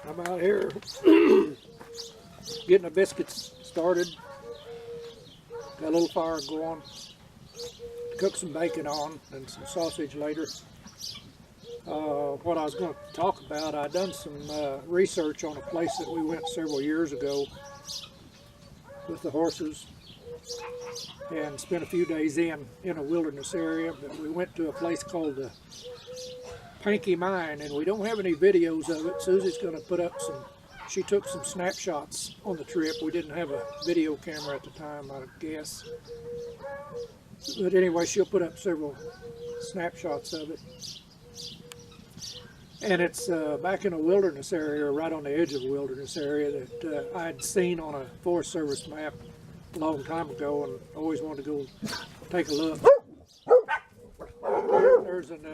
I'm out here getting the biscuits started. Got a little fire going. Cook some bacon on and some sausage later. What I was going to talk about, I done some research on a place that we went several years ago with the horses and spent a few days in a wilderness area. But we went to a place called the Panky mine, and we don't have any videos of it. Susie's going to put up some, she took some snapshots on the trip. We didn't have a video camera at the time, I guess. But anyway, she'll put up several snapshots of it. And it's back in a wilderness area, right on the edge of a wilderness area that I'd seen on a Forest Service map a long time ago and always wanted to go take a look. There's an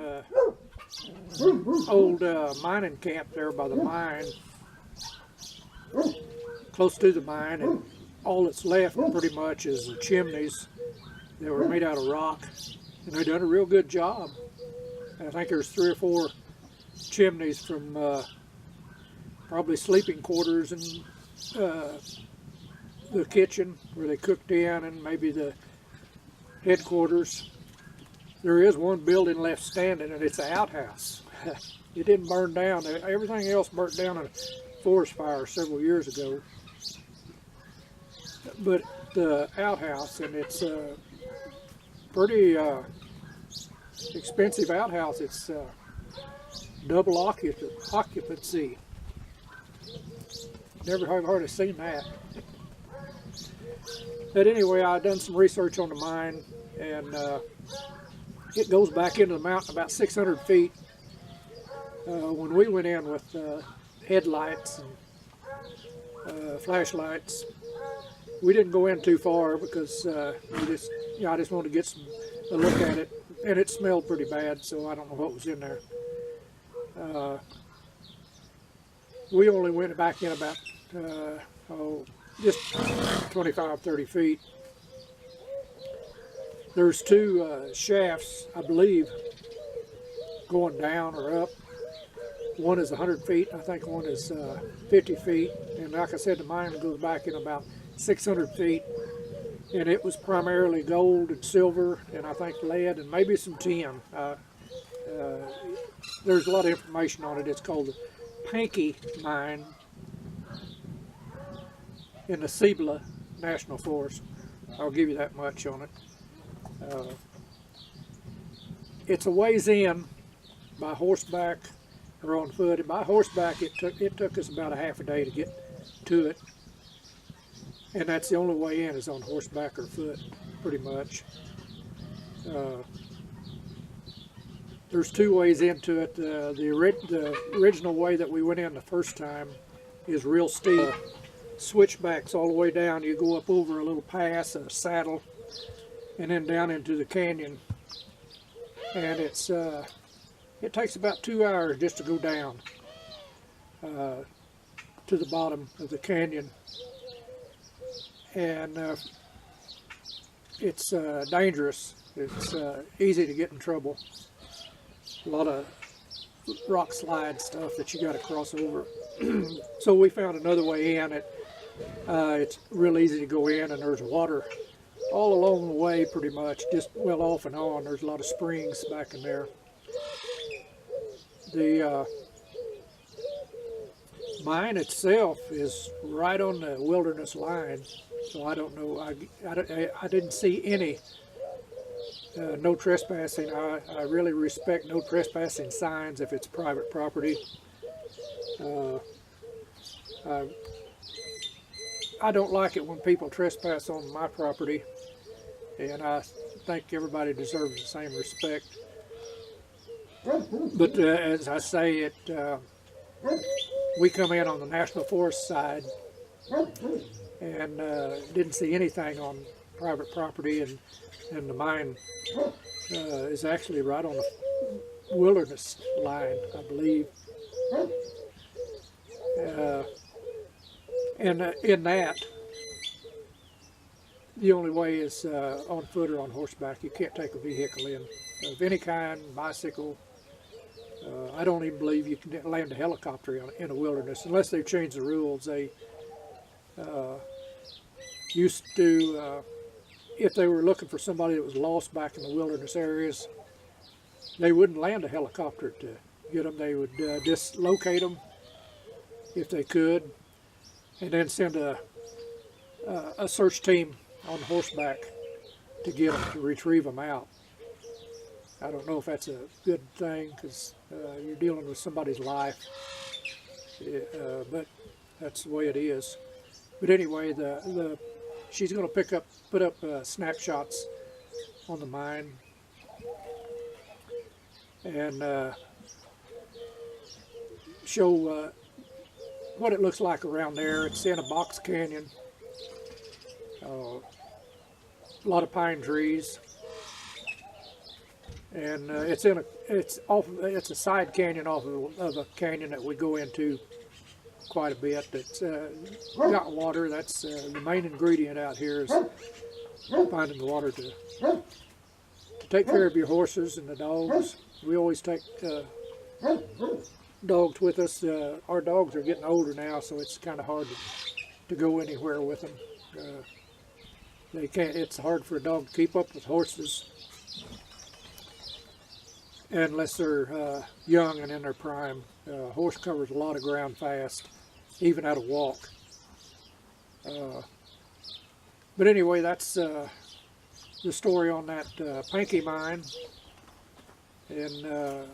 old mining camp there by the mine, close to the mine, and all that's left pretty much is the chimneys that were made out of rock, and they've done a real good job. I think there's 3 or 4 chimneys from probably sleeping quarters and the kitchen where they cooked in, and maybe the headquarters. There is one building left standing, and it's an outhouse. It didn't burn down. Everything else burnt down in a forest fire several years ago. But the outhouse, and it's a pretty expensive outhouse. It's double occupancy. Never have hardly seen that. But anyway, I done some research on the mine, and it goes back into the mountain about 600 feet. When we went in with headlights and flashlights, we didn't go in too far because I just wanted to get a look at it, and it smelled pretty bad, so I don't know what was in there. We only went back in about just 25-30 feet. There's 2 shafts, I believe, going down or up. One is 100 feet, I think one is 50 feet. And like I said, the mine goes back in about 600 feet. And it was primarily gold and silver, and I think lead and maybe some tin. There's a lot of information on it. It's called the Panky mine in the Cibla National Forest. I'll give you that much on it. It's a ways in by horseback or on foot. By horseback, it took us about a half a day to get to it, and that's the only way in is on horseback or foot, pretty much. There's 2 ways into it. The original way that we went in the first time is real steep. Switchbacks all the way down. You go up over a little pass, a saddle, and then down into the canyon. And it takes about 2 hours just to go down to the bottom of the canyon. And it's dangerous. It's easy to get in trouble. A lot of rock slide stuff that you got to cross over. So we found another way in. It's real easy to go in, and there's water all along the way pretty much, just well off and on. There's a lot of springs back in there. The mine itself is right on the wilderness line, so I don't know. I didn't see any no trespassing. I really respect no trespassing signs if it's private property. I don't like it when people trespass on my property, and I think everybody deserves the same respect. But as I say, we come in on the National Forest side and didn't see anything on private property, and the mine is actually right on the wilderness line, I believe. And in that, the only way is on foot or on horseback. You can't take a vehicle in of any kind, bicycle, I don't even believe you can land a helicopter in a wilderness unless they've changed the rules. They used to, if they were looking for somebody that was lost back in the wilderness areas, they wouldn't land a helicopter to get them. They would dislocate them if they could, and then send a search team on horseback to get them, to retrieve them out. I don't know if that's a good thing, because you're dealing with somebody's life, but that's the way it is. But anyway, she's going to put up snapshots on the mine, and show what it looks like around there. It's in a box canyon, a lot of pine trees, and it's a side canyon off of a canyon that we go into quite a bit. It's got water. That's the main ingredient out here, is finding the water to take care of your horses and the dogs. We always take dogs with us. Our dogs are getting older now, so it's kind of hard to go anywhere with them. They can't. It's hard for a dog to keep up with horses unless they're young and in their prime. A horse covers a lot of ground fast, even at a walk. But anyway, that's the story on that Panky mine, and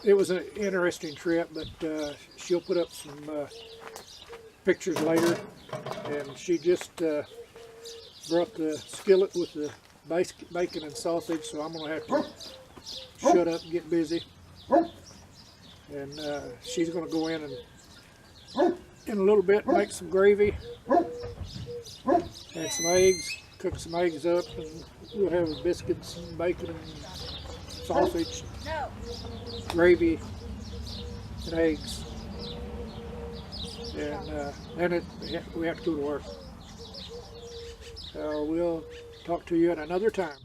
it was an interesting trip. But she'll put up some pictures later, and she just brought the skillet with the bacon and sausage, so I'm going to have to shut up and get busy. And she's going to go in a little bit, make some gravy and some eggs, cook some eggs up, and we'll have biscuits and bacon and sausage, gravy and eggs, and then we have to go to work. We'll talk to you at another time.